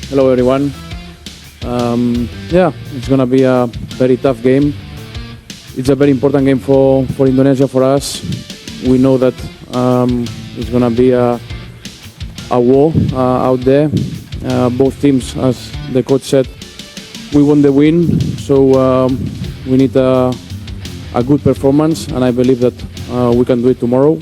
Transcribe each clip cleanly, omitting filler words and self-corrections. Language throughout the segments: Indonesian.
Hello everyone. Yeah, it's gonna be a very tough game. It's a very important game for Indonesia, for us. We know that it's gonna be a war out there. Both teams, as the coach said, we want the win, so we need a good performance, and I believe that we can do it tomorrow.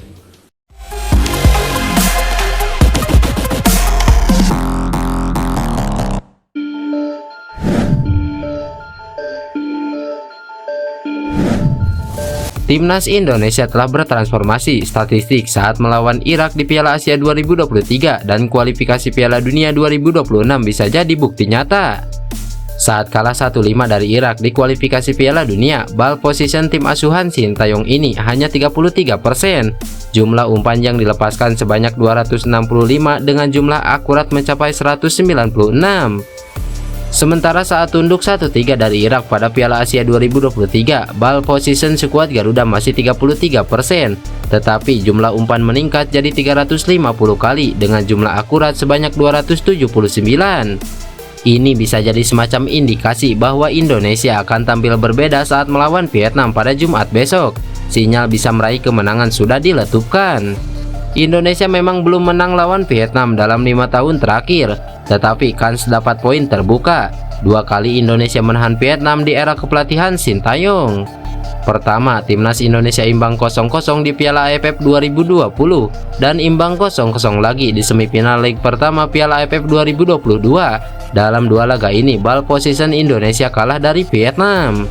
Timnas Indonesia telah bertransformasi statistik saat melawan Irak di Piala Asia 2023 dan kualifikasi Piala Dunia 2026 bisa jadi bukti nyata. Saat kalah 1-5 dari Irak di kualifikasi Piala Dunia, ball position tim asuhan Sintayong ini hanya 33%. Jumlah umpan yang dilepaskan sebanyak 265 dengan jumlah akurat mencapai 196. Sementara saat tunduk 1-3 dari Irak pada Piala Asia 2023, ball position skuad Garuda masih 33%, tetapi jumlah umpan meningkat jadi 350 kali dengan jumlah akurat sebanyak 279. Ini bisa jadi semacam indikasi bahwa Indonesia akan tampil berbeda saat melawan Vietnam pada Jumat besok. Sinyal bisa meraih kemenangan sudah diletupkan. Indonesia memang belum menang lawan Vietnam dalam 5 tahun terakhir, tetapi kans dapat poin terbuka. 2 kali Indonesia menahan Vietnam di era kepelatihan Sintayong. Pertama, timnas Indonesia imbang 0-0 di Piala AFF 2020 dan imbang 0-0 lagi di semifinal leg pertama Piala AFF 2022. Dalam 2 laga ini, ball position Indonesia kalah dari Vietnam.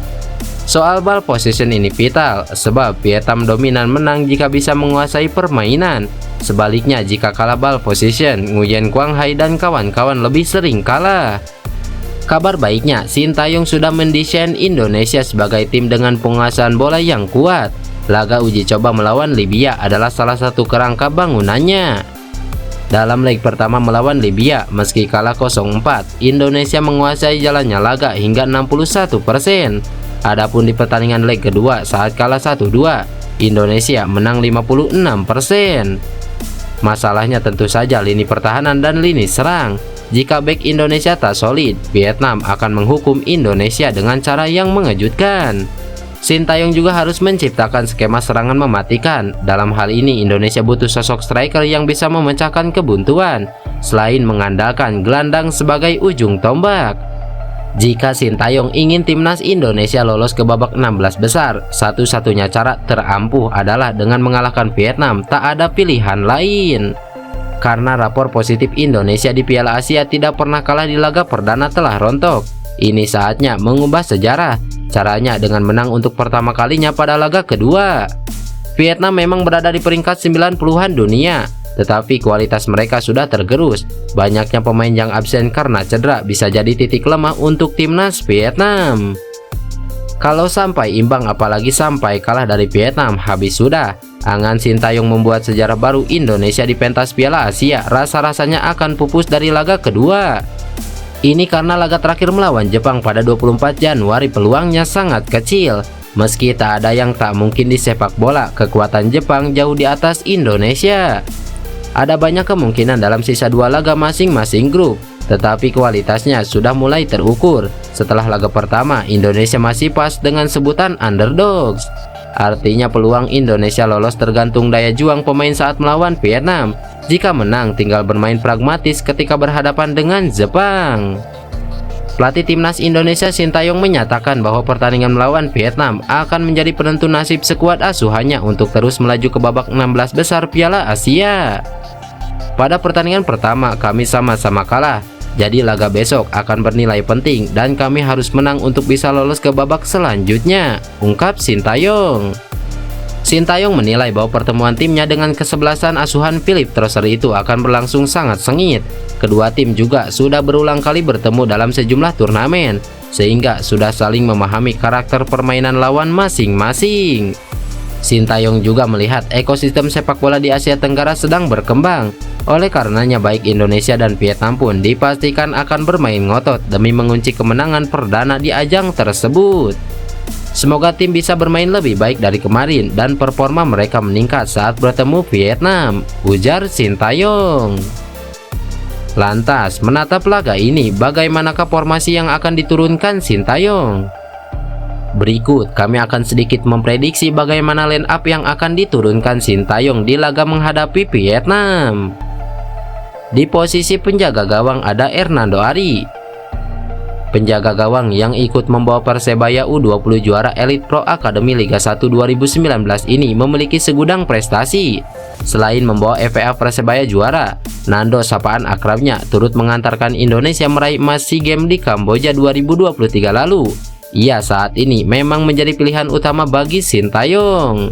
Soal ball position ini vital, sebab Vietnam dominan menang jika bisa menguasai permainan. Sebaliknya, jika kalah ball position, Nguyen Quang Hai dan kawan-kawan lebih sering kalah. Kabar baiknya, Sintayong sudah mendesain Indonesia sebagai tim dengan penguasaan bola yang kuat. Laga uji coba melawan Libya adalah salah satu kerangka bangunannya. Dalam leg pertama melawan Libya, meski kalah 0-4, Indonesia menguasai jalannya laga hingga 61%. Adapun di pertandingan leg kedua saat kalah 1-2, Indonesia menang 56%. Masalahnya tentu saja lini pertahanan dan lini serang. Jika bek Indonesia tak solid, Vietnam akan menghukum Indonesia dengan cara yang mengejutkan. Sintayong juga harus menciptakan skema serangan mematikan. Dalam hal ini, Indonesia butuh sosok striker yang bisa memecahkan kebuntuan, selain mengandalkan gelandang sebagai ujung tombak. Jika Sintayong ingin timnas Indonesia lolos ke babak 16 besar, satu-satunya cara terampuh adalah dengan mengalahkan Vietnam, tak ada pilihan lain. Karena rapor positif Indonesia di Piala Asia tidak pernah kalah di laga perdana telah rontok. Ini saatnya mengubah sejarah, caranya dengan menang untuk pertama kalinya pada laga kedua. Vietnam memang berada di peringkat 90-an dunia, tetapi kualitas mereka sudah tergerus. Banyaknya pemain yang absen karena cedera bisa jadi titik lemah untuk timnas Vietnam. Kalau sampai imbang apalagi sampai kalah dari Vietnam, habis sudah. Angan Sintayong membuat sejarah baru Indonesia di pentas Piala Asia rasa-rasanya akan pupus dari laga kedua. Ini karena laga terakhir melawan Jepang pada 24 Januari peluangnya sangat kecil. Meski tak ada yang tak mungkin di sepak bola, kekuatan Jepang jauh di atas Indonesia. Ada banyak kemungkinan dalam sisa 2 laga masing-masing grup, tetapi kualitasnya sudah mulai terukur. Setelah laga pertama, Indonesia masih pas dengan sebutan underdogs. Artinya peluang Indonesia lolos tergantung daya juang pemain saat melawan Vietnam. Jika menang, tinggal bermain pragmatis ketika berhadapan dengan Jepang. Pelatih timnas Indonesia Sintayong menyatakan bahwa pertandingan melawan Vietnam akan menjadi penentu nasib skuad asuhannya untuk terus melaju ke babak 16 besar Piala Asia. Pada pertandingan pertama kami sama-sama kalah, jadi laga besok akan bernilai penting dan kami harus menang untuk bisa lolos ke babak selanjutnya, ungkap Sintayong. Sintayong menilai bahwa pertemuan timnya dengan kesebelasan asuhan Philipp Trosser itu akan berlangsung sangat sengit. Kedua tim juga sudah berulang kali bertemu dalam sejumlah turnamen, sehingga sudah saling memahami karakter permainan lawan masing-masing. Sintayong juga melihat ekosistem sepak bola di Asia Tenggara sedang berkembang. Oleh karenanya baik Indonesia dan Vietnam pun dipastikan akan bermain ngotot demi mengunci kemenangan perdana di ajang tersebut. Semoga tim bisa bermain lebih baik dari kemarin dan performa mereka meningkat saat bertemu Vietnam, ujar Sintayong. Lantas, menatap laga ini, bagaimanakah formasi yang akan diturunkan Sintayong? Berikut kami akan sedikit memprediksi bagaimana line up yang akan diturunkan Sintayong di laga menghadapi Vietnam. Di posisi penjaga gawang ada Hernando Ari. Penjaga gawang yang ikut membawa Persebaya U20 juara Elite Pro Academy Liga 1 2019 ini memiliki segudang prestasi. Selain membawa FA Persebaya juara, Nando sapaan akrabnya turut mengantarkan Indonesia meraih emas SEA Games di Kamboja 2023 lalu. Ia saat ini memang menjadi pilihan utama bagi Sintayong.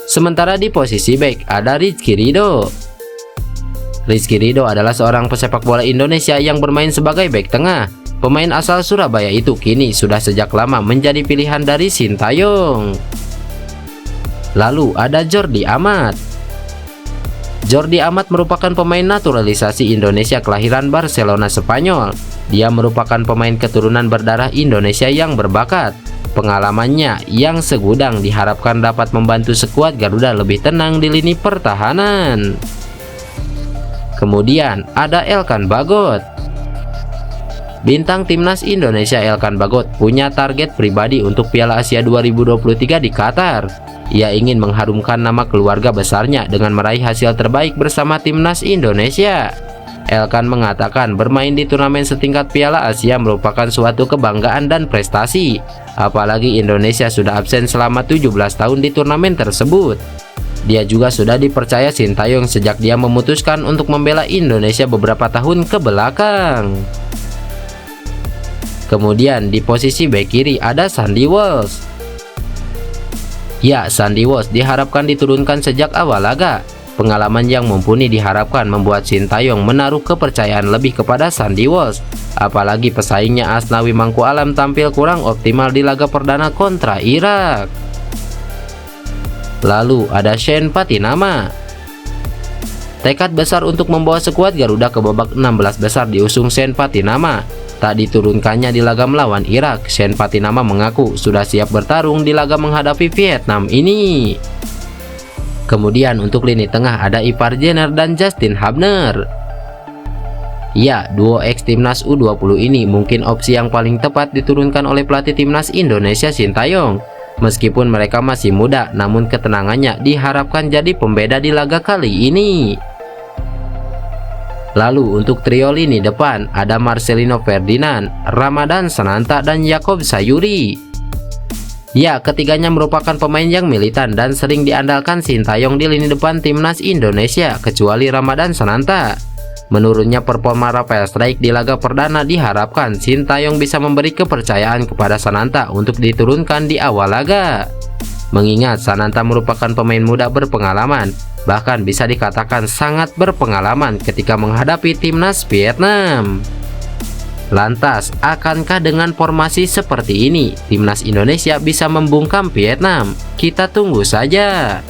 Sementara di posisi bek ada Rizky Ridho. Rizky Ridho adalah seorang pesepak bola Indonesia yang bermain sebagai bek tengah. Pemain asal Surabaya itu kini sudah sejak lama menjadi pilihan dari Sintayong. Lalu ada Jordi Amat. Jordi Amat merupakan pemain naturalisasi Indonesia kelahiran Barcelona, Spanyol. Dia merupakan pemain keturunan berdarah Indonesia yang berbakat. Pengalamannya yang segudang diharapkan dapat membantu skuad Garuda lebih tenang di lini pertahanan. Kemudian ada Elkan Bagot. Bintang timnas Indonesia Elkan Bagot punya target pribadi untuk Piala Asia 2023 di Qatar. Ia ingin mengharumkan nama keluarga besarnya dengan meraih hasil terbaik bersama timnas Indonesia. Elkan mengatakan bermain di turnamen setingkat Piala Asia merupakan suatu kebanggaan dan prestasi. Apalagi Indonesia sudah absen selama 17 tahun di turnamen tersebut. Dia juga sudah dipercaya Sintayong sejak dia memutuskan untuk membela Indonesia beberapa tahun ke belakang. Kemudian di posisi bek kiri ada Sandy Walsh. Ya, Sandy Walsh diharapkan diturunkan sejak awal laga. Pengalaman yang mumpuni diharapkan membuat Sintayong menaruh kepercayaan lebih kepada Sandy Walsh. Apalagi pesaingnya Asnawi Mangku Alam tampil kurang optimal di laga perdana kontra Irak. Lalu ada Shane Patinama. Tekad besar untuk membawa skuad Garuda ke babak 16 besar diusung Shane Patinama. Tak diturunkannya di laga melawan Irak, Shane Patinama mengaku sudah siap bertarung di laga menghadapi Vietnam ini. Kemudian untuk lini tengah ada Ipar Jenner dan Justin Hubner. Ya, duo ex timnas U20 ini mungkin opsi yang paling tepat diturunkan oleh pelatih timnas Indonesia Sintayong. Meskipun mereka masih muda, namun ketenangannya diharapkan jadi pembeda di laga kali ini. Lalu untuk trio lini depan ada Marcelino Ferdinand, Ramadan Sananta, dan Yakob Sayuri. Ya, ketiganya merupakan pemain yang militan dan sering diandalkan Sintayong di lini depan timnas Indonesia, kecuali Ramadan Sananta. Menurutnya performa Rafael Struyck di laga perdana diharapkan Sintayong bisa memberi kepercayaan kepada Sananta untuk diturunkan di awal laga. Mengingat Sananta merupakan pemain muda berpengalaman, bahkan bisa dikatakan sangat berpengalaman ketika menghadapi timnas Vietnam. Lantas, akankah dengan formasi seperti ini timnas Indonesia bisa membungkam Vietnam? Kita tunggu saja.